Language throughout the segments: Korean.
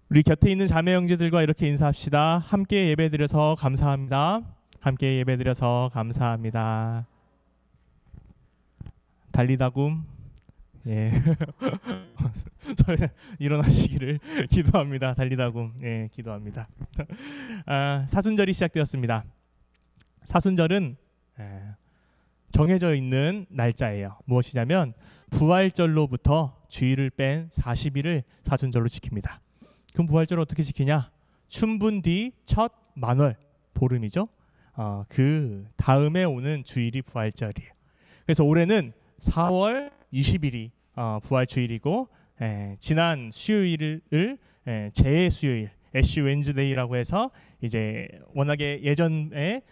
우리 곁에 있는 자매 형제들과 이렇게 인사합시다. 함께 예배드려서 감사합니다. 함께 예배드려서 감사합니다. 달리다굼. 예. 저희 일어나시기를 기도합니다. 달리다굼. 예, 기도합니다. 사순절이 시작되었습니다. 사순절은 정해져 있는 날짜예요. 무엇이냐면 부활절로부터 주일을 뺀 40일을 사순절로 지킵니다. 그럼 부활절을 어떻게 지키냐? 춘분 뒤 첫 만월 보름이죠. 그 다음에 오는 주일이 부활절이에요. 그래서 올해는 4월 20일이 부활주일이고, 지난 수요일을 재해 수요일, 애쉬 웬즈데이라고 해서 이제 워낙에 예전에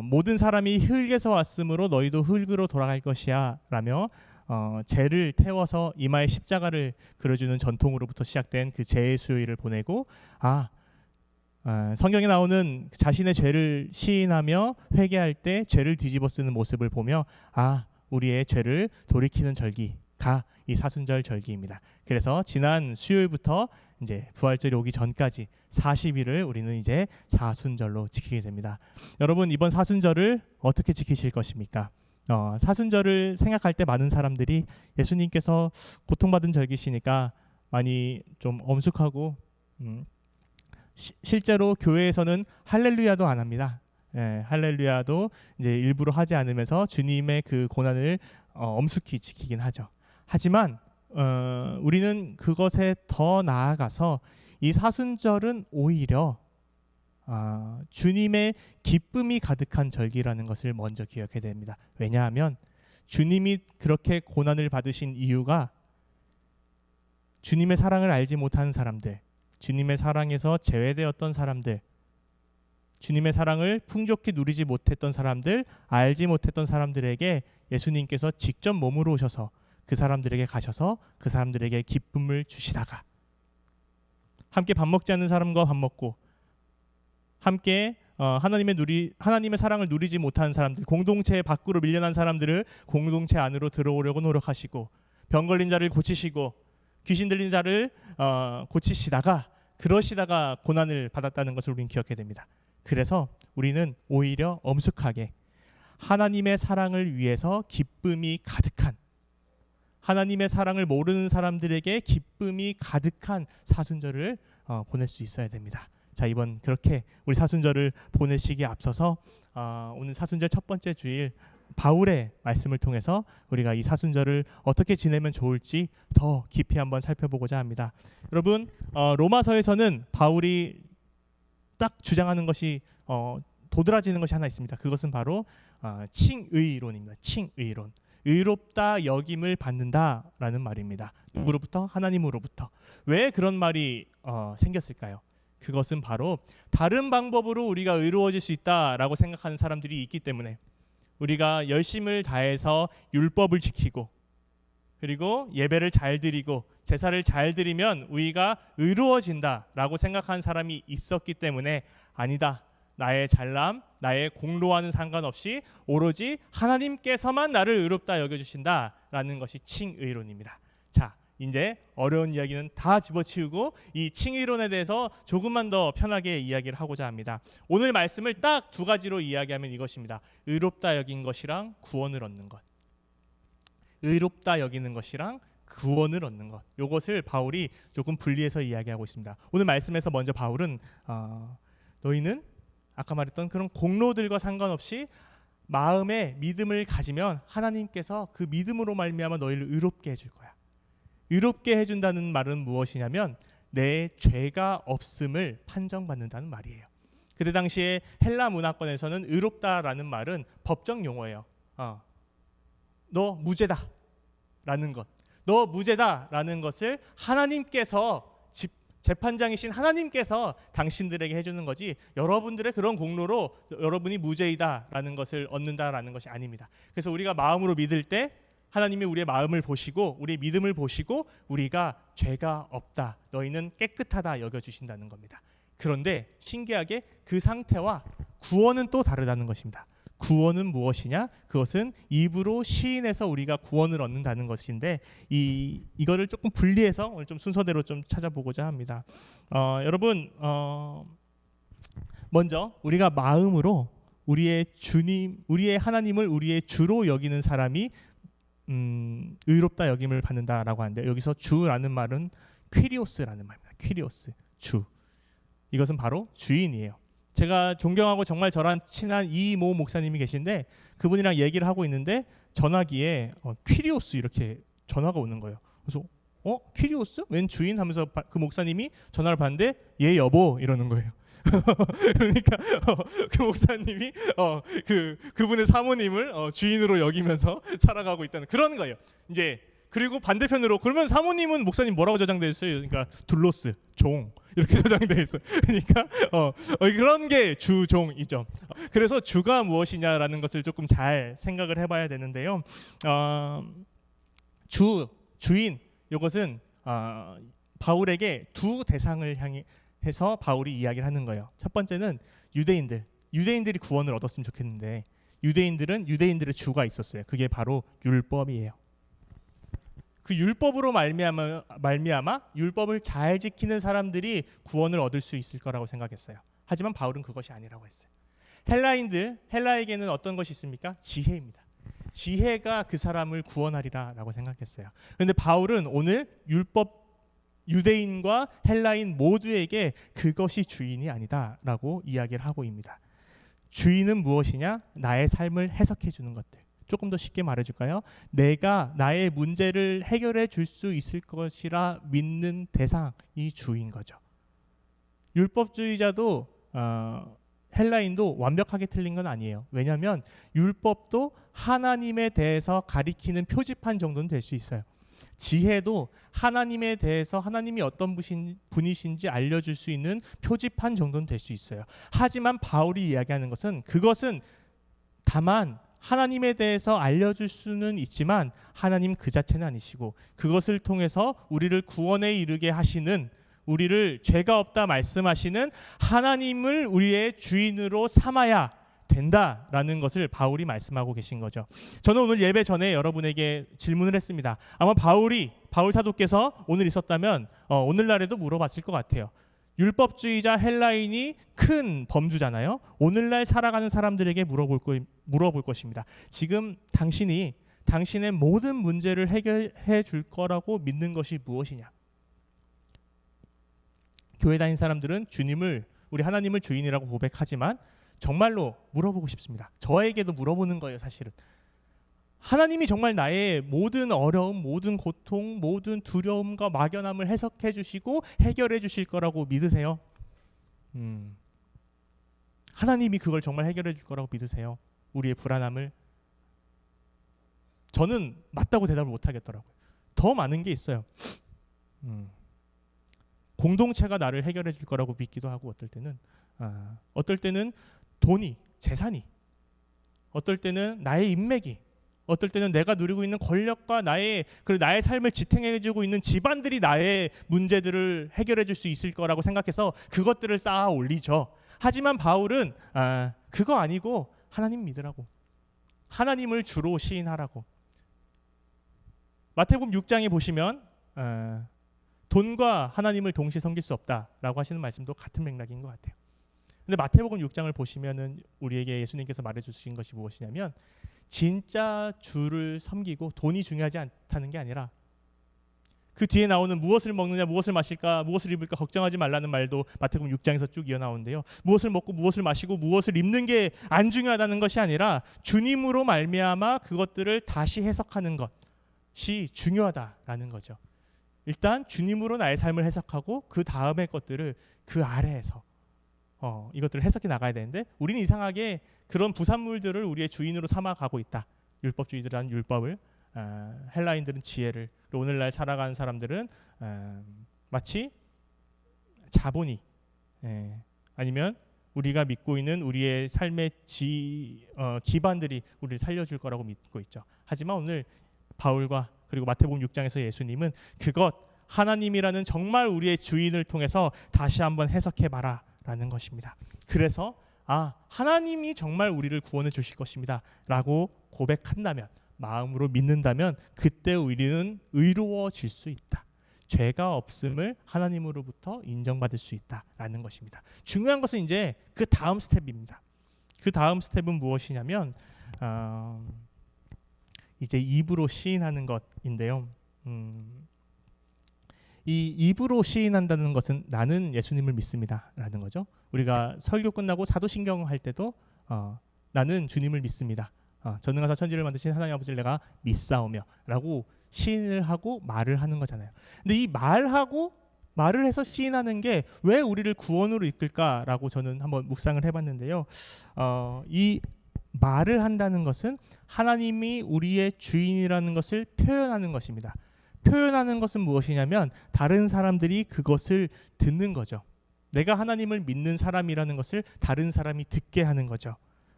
모든 사람이 흙에서 왔으므로 너희도 흙으로 돌아갈 것이야 라며 재를 태워서 이마에 십자가를 그려주는 전통으로부터 시작된 그 재해 수요일을 보내고, 성경에 나오는 자신의 죄를 시인하며 회개할 때 죄를 뒤집어 쓰는 모습을 보며 우리의 죄를 돌이키는 절기가 이 사순절 절기입니다. 그래서 지난 수요일부터 이제 부활절이 오기 전까지 40일을 우리는 이제 사순절로 지키게 됩니다. 여러분, 이번 사순절을 어떻게 지키실 것입니까? 사순절을 생각할 때 많은 사람들이 예수님께서 고통받은 절기시니까 많이 좀 엄숙하고, 실제로 교회에서는 할렐루야도 안 합니다. 할렐루야도 이제 일부러 하지 않으면서 주님의 그 고난을 엄숙히 지키긴 하죠. 하지만 우리는 그것에 더 나아가서 이 사순절은 오히려 주님의 기쁨이 가득한 절기라는 것을 먼저 기억해야 됩니다. 왜냐하면 주님이 그렇게 고난을 받으신 이유가 주님의 사랑을 알지 못하는 사람들, 주님의 사랑에서 제외되었던 사람들, 주님의 사랑을 풍족히 누리지 못했던 사람들, 알지 못했던 사람들에게 예수님께서 직접 몸으로 오셔서 그 사람들에게 가셔서 그 사람들에게 기쁨을 주시다가, 함께 밥 먹지 않는 사람과 밥 먹고, 함께 하나님의 사랑을 누리지 못하는 사람들, 공동체 밖으로 밀려난 사람들을 공동체 안으로 들어오려고 노력하시고, 병 걸린 자를 고치시고, 귀신 들린 자를 고치시다가, 그러시다가 고난을 받았다는 것을 우리는 기억해야 됩니다. 그래서 우리는 오히려 엄숙하게 하나님의 사랑을 위해서 기쁨이 가득한, 하나님의 사랑을 모르는 사람들에게 기쁨이 가득한 사순절을 보낼 수 있어야 됩니다. 자, 이번 그렇게 우리 사순절을 보내시기에 앞서서 오늘 사순절 첫 번째 주일 바울의 말씀을 통해서 우리가 이 사순절을 어떻게 지내면 좋을지 더 깊이 한번 살펴보고자 합니다. 여러분, 로마서에서는 바울이 딱 주장하는 것이 도드라지는 것이 하나 있습니다. 그것은 바로 칭의론입니다. 칭의론. 의롭다 여김을 받는다라는 말입니다. 누구로부터? 하나님으로부터. 왜 그런 말이 생겼을까요? 그것은 바로 다른 방법으로 우리가 의로워질 수 있다라고 생각하는 사람들이 있기 때문에, 우리가 열심을 다해서 율법을 지키고 그리고 예배를 잘 드리고 제사를 잘 드리면 우리가 의로워진다라고 생각하는 사람이 있었기 때문에, 아니다, 나의 잘남, 나의 공로와는 상관없이 오로지 하나님께서만 나를 의롭다 여겨주신다라는 것이 칭의론입니다. 자, 이제 어려운 이야기는 다 집어치우고 이 칭의론에 대해서 조금만 더 편하게 이야기를 하고자 합니다. 오늘 말씀을 딱 두 가지로 이야기하면 이것입니다. 의롭다 여긴 것이랑 구원을 얻는 것. 의롭다 여기는 것이랑 구원을 얻는 것. 이것을 바울이 조금 분리해서 이야기하고 있습니다. 오늘 말씀에서 먼저 바울은 너희는 아까 말했던 그런 공로들과 상관없이 마음에 믿음을 가지면 하나님께서 그 믿음으로 말미암아 너희를 의롭게 해줄 거야. 의롭게 해준다는 말은 무엇이냐면 내 죄가 없음을 판정받는다는 말이에요. 그때 당시에 헬라 문화권에서는 의롭다라는 말은 법정 용어예요. 너 무죄다라는 것. 너 무죄다라는 것을 하나님께서 재판장이신 하나님께서 당신들에게 해주는 거지, 여러분들의 그런 공로로 여러분이 무죄이다라는 것을 얻는다라는 것이 아닙니다. 그래서 우리가 마음으로 믿을 때 하나님이 우리의 마음을 보시고 우리의 믿음을 보시고 우리가 죄가 없다, 너희는 깨끗하다 여겨주신다는 겁니다. 그런데 신기하게 그 상태와 구원은 또 다르다는 것입니다. 구원은 무엇이냐? 그것은 입으로 시인해서 우리가 구원을 얻는다는 것인데 이거를 조금 분리해서 오늘 좀 순서대로 좀 찾아보고자 합니다. 여러분 먼저 우리가 마음으로 우리의 주님, 우리의 하나님을 우리의 주로 여기는 사람이 의롭다 여김을 받는다라고 하는데 여기서 주라는 말은 퀴리오스라는 말입니다. 퀴리오스, 주. 이것은 바로 주인이에요. 제가 존경하고 정말 저랑 친한 이모 목사님이 계신데 그분이랑 얘기를 하고 있는데 전화기에 퀴리오스 이렇게 전화가 오는 거예요. 그래서 퀴리오스? 웬 주인? 하면서 그 목사님이 전화를 받는데 예 여보 이러는 거예요. 그러니까 그 목사님이 그분의 사모님을 주인으로 여기면서 살아가고 있다는 그런 거예요. 이제 그리고 반대편으로 그러면 사모님은 목사님 뭐라고 저장되어 있어요? 그러니까 둘로스, 종 이렇게 저장되어 있어요. 그러니까 그런 게 주종이죠. 그래서 주가 무엇이냐라는 것을 조금 잘 생각을 해봐야 되는데요. 주인 이것은 바울에게 두 대상을 해서 바울이 이야기를 하는 거예요. 첫 번째는 유대인들이 구원을 얻었으면 좋겠는데 유대인들은 유대인들의 주가 있었어요. 그게 바로 율법이에요. 그 율법으로 말미암아 율법을 잘 지키는 사람들이 구원을 얻을 수 있을 거라고 생각했어요. 하지만 바울은 그것이 아니라고 했어요. 헬라에게는 어떤 것이 있습니까? 지혜입니다. 지혜가 그 사람을 구원하리라라고 생각했어요. 그런데 바울은 오늘 유대인과 헬라인 모두에게 그것이 주인이 아니다라고 이야기를 하고 있습니다. 주인은 무엇이냐? 나의 삶을 해석해 주는 것들. 조금 더 쉽게 말해줄까요? 내가 나의 문제를 해결해 줄 수 있을 것이라 믿는 대상이 주인 거죠. 율법주의자도 헬라인도 완벽하게 틀린 건 아니에요. 왜냐하면 율법도 하나님에 대해서 가리키는 표지판 정도는 될 수 있어요. 지혜도 하나님에 대해서 하나님이 어떤 분이신지 알려줄 수 있는 표지판 정도는 될 수 있어요. 하지만 바울이 이야기하는 것은 그것은 다만 하나님에 대해서 알려줄 수는 있지만 하나님 그 자체는 아니시고 그것을 통해서 우리를 구원에 이르게 하시는 우리를 죄가 없다 말씀하시는 하나님을 우리의 주인으로 삼아야 된다라는 것을 바울이 말씀하고 계신 거죠. 저는 오늘 예배 전에 여러분에게 질문을 했습니다. 아마 바울 사도께서 오늘 있었다면 오늘날에도 물어봤을 것 같아요. 율법주의자 헬라인이 큰 범주잖아요. 오늘날 살아가는 사람들에게 물어볼 것입니다. 지금 당신의 모든 문제를 해결해 줄 거라고 믿는 것이 무엇이냐? 교회 다니는 사람들은 우리 하나님을 주인이라고 고백하지만 정말로 물어보고 싶습니다. 저에게도 물어보는 거예요, 사실은. 하나님이 정말 나의 모든 어려움, 모든 고통, 모든 두려움과 막연함을 해석해 주시고 해결해 주실 거라고 믿으세요? 하나님이 그걸 정말 해결해 줄 거라고 믿으세요? 우리의 불안함을? 저는 맞다고 대답을 못 하겠더라고요. 더 많은 게 있어요. 공동체가 나를 해결해 줄 거라고 믿기도 하고 어떨 때는 돈이, 재산이, 어떨 때는 나의 인맥이, 어떨 때는 내가 누리고 있는 권력과 나의 삶을 지탱해주고 있는 집안들이 나의 문제들을 해결해 줄 수 있을 거라고 생각해서 그것들을 쌓아 올리죠. 하지만 바울은 그거 아니고 하나님 믿으라고, 하나님을 주로 시인하라고. 마태복음 6장에 보시면 돈과 하나님을 동시에 섬길 수 없다라고 하시는 말씀도 같은 맥락인 것 같아요. 근데 마태복음 6장을 보시면은 우리에게 예수님께서 말해주신 것이 무엇이냐면 진짜 주를 섬기고 돈이 중요하지 않다는 게 아니라 그 뒤에 나오는 무엇을 먹느냐, 무엇을 마실까, 무엇을 입을까 걱정하지 말라는 말도 마태복음 6장에서 쭉 이어나오는데요. 무엇을 먹고 무엇을 마시고 무엇을 입는 게 안 중요하다는 것이 아니라 주님으로 말미암아 그것들을 다시 해석하는 것이 중요하다라는 거죠. 일단 주님으로 나의 삶을 해석하고 그 다음의 것들을 그 아래에서 이것들을 해석해 나가야 되는데 우리는 이상하게 그런 부산물들을 우리의 주인으로 삼아가고 있다. 율법주의들은 율법을, 헬라인들은 지혜를, 오늘날 살아가는 사람들은 마치 자본이 아니면 우리가 믿고 있는 우리의 삶의 기반들이 우리를 살려줄 거라고 믿고 있죠. 하지만 오늘 바울과 그리고 마태복음 6장에서 예수님은 그것 하나님이라는 정말 우리의 주인을 통해서 다시 한번 해석해봐라 라는 것입니다. 그래서 하나님이 정말 우리를 구원해 주실 것입니다 라고 고백한다면, 마음으로 믿는다면 그때 우리는 의로워질 수 있다. 죄가 없음을 하나님으로부터 인정받을 수 있다라는 것입니다. 중요한 것은 이제 그 다음 스텝입니다. 그 다음 스텝은 무엇이냐면 이제 입으로 시인하는 것인데요. 이 입으로 시인한다는 것은 나는 예수님을 믿습니다라는 거죠. 우리가 설교 끝나고 사도신경 할 때도 나는 주님을 믿습니다. 전능하사 천지를 만드신 하나님 아버지를 내가 믿사오며라고 시인을 하고 말을 하는 거잖아요. 근데 이 말을 해서 시인하는 게 왜 우리를 구원으로 이끌까라고 저는 한번 묵상을 해봤는데요. 이 말을 한다는 것은 하나님이 우리의 주인이라는 것을 표현하는 것입니다. 표현하는 것은 무엇이냐면 다른 사람들이 그것을 듣는 거죠. 내가 하나님을 믿는 사람이라는 것을 다른 사람이 듣게 하는 거죠.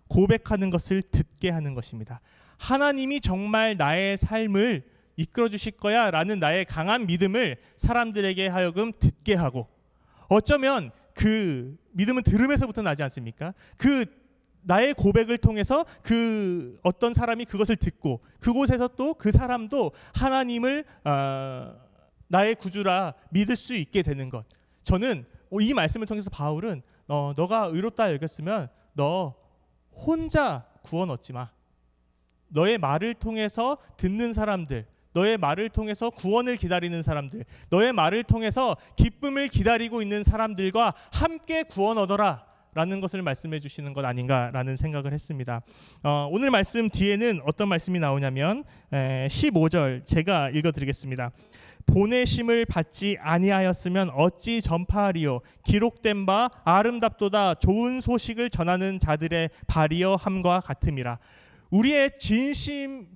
고백하는 것을 듣게 하는 것입니다. 하나님이 정말 나의 삶을 이끌어 주실 거야 라는 나의 강한 믿음을 사람들에게 하여금 듣게 하고, 어쩌면 그 믿음은 들음에서부터 나지 않습니까? 그 나의 고백을 통해서 그 어떤 사람이 그것을 듣고 그곳에서 또 그 사람도 하나님을 나의 구주라 믿을 수 있게 되는 것. 저는 이 말씀을 통해서 바울은 너가 의롭다 여겼으면 너 혼자 구원 얻지 마. 너의 말을 통해서 듣는 사람들, 너의 말을 통해서 구원을 기다리는 사람들, 너의 말을 통해서 기쁨을 기다리고 있는 사람들과 함께 구원 얻어라 라는 것을 말씀해 주시는 것 아닌가라는 생각을 했습니다. 오늘 말씀 뒤에는 어떤 말씀이 나오냐면 15절 제가 읽어드리겠습니다. 보내심을 받지 아니하였으면 어찌 전파하리요. 기록된 바 아름답도다 좋은 소식을 전하는 자들의 발이여 함과 같음이라. 우리의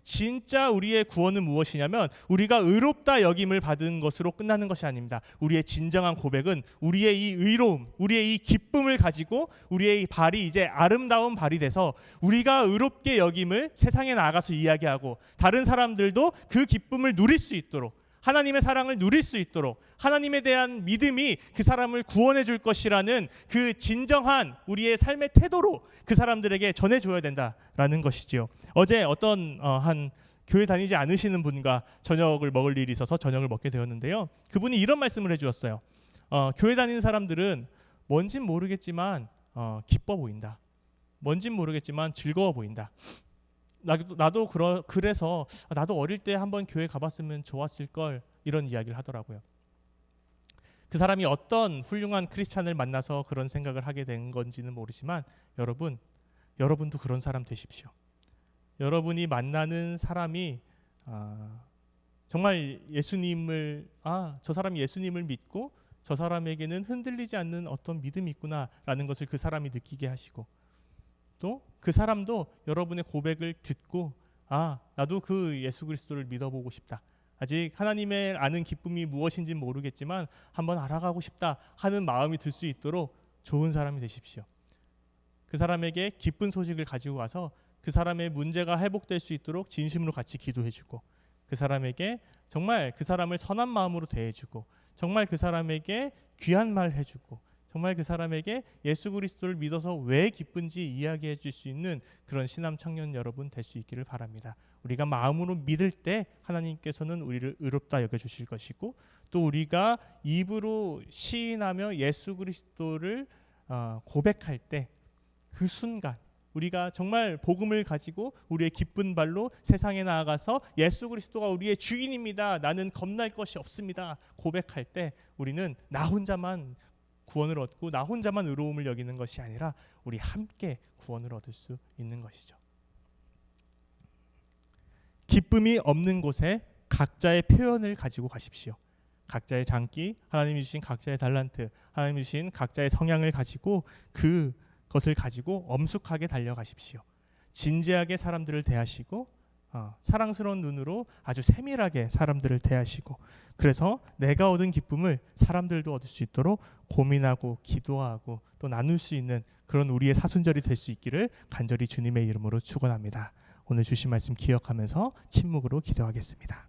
진짜 우리의 구원은 무엇이냐면 우리가 의롭다 여김을 받은 것으로 끝나는 것이 아닙니다. 우리의 진정한 고백은 우리의 이 의로움, 우리의 이 기쁨을 가지고 우리의 이 발이 이제 아름다운 발이 돼서 우리가 의롭게 여김을 세상에 나가서 이야기하고 다른 사람들도 그 기쁨을 누릴 수 있도록, 하나님의 사랑을 누릴 수 있도록, 하나님에 대한 믿음이 그 사람을 구원해 줄 것이라는 그 진정한 우리의 삶의 태도로 그 사람들에게 전해줘야 된다라는 것이죠. 어제 어떤 한 교회 다니지 않으시는 분과 저녁을 먹을 일이 있어서 저녁을 먹게 되었는데요. 그분이 이런 말씀을 해주었어요. 교회 다니는 사람들은 뭔진 모르겠지만 기뻐 보인다. 뭔진 모르겠지만 즐거워 보인다. 나도 그래서 나도 어릴 때 한번 교회 가봤으면 좋았을 걸, 이런 이야기를 하더라고요. 그 사람이 어떤 훌륭한 크리스찬을 만나서 그런 생각을 하게 된 건지는 모르지만 여러분도 그런 사람 되십시오. 여러분이 만나는 사람이 정말 예수님을 저 사람이 예수님을 믿고 저 사람에게는 흔들리지 않는 어떤 믿음이 있구나라는 것을 그 사람이 느끼게 하시고, 또 그 사람도 여러분의 고백을 듣고 나도 그 예수 그리스도를 믿어보고 싶다. 아직 하나님의 아는 기쁨이 무엇인지는 모르겠지만 한번 알아가고 싶다 하는 마음이 들 수 있도록 좋은 사람이 되십시오. 그 사람에게 기쁜 소식을 가지고 와서 그 사람의 문제가 회복될 수 있도록 진심으로 같이 기도해주고, 그 사람에게 정말 그 사람을 선한 마음으로 대해주고, 정말 그 사람에게 귀한 말 해주고, 정말 그 사람에게 예수 그리스도를 믿어서 왜 기쁜지 이야기해 줄 수 있는 그런 신앙 청년 여러분 될 수 있기를 바랍니다. 우리가 마음으로 믿을 때 하나님께서는 우리를 의롭다 여겨주실 것이고, 또 우리가 입으로 시인하며 예수 그리스도를 고백할 때 그 순간 우리가 정말 복음을 가지고 우리의 기쁜 발로 세상에 나아가서 예수 그리스도가 우리의 주인입니다, 나는 겁날 것이 없습니다 고백할 때 우리는 나 혼자만 구원을 얻고 나 혼자만 의로움을 여기는 것이 아니라 우리 함께 구원을 얻을 수 있는 것이죠. 기쁨이 없는 곳에 각자의 표현을 가지고 가십시오. 각자의 장기, 하나님이 주신 각자의 달란트, 하나님이 주신 각자의 성향을 가지고 그것을 가지고 엄숙하게 달려가십시오. 진지하게 사람들을 대하시고 사랑스러운 눈으로 아주 세밀하게 사람들을 대하시고, 그래서 내가 얻은 기쁨을 사람들도 얻을 수 있도록 고민하고 기도하고 또 나눌 수 있는 그런 우리의 사순절이 될 수 있기를 간절히 주님의 이름으로 축원합니다. 오늘 주신 말씀 기억하면서 침묵으로 기도하겠습니다.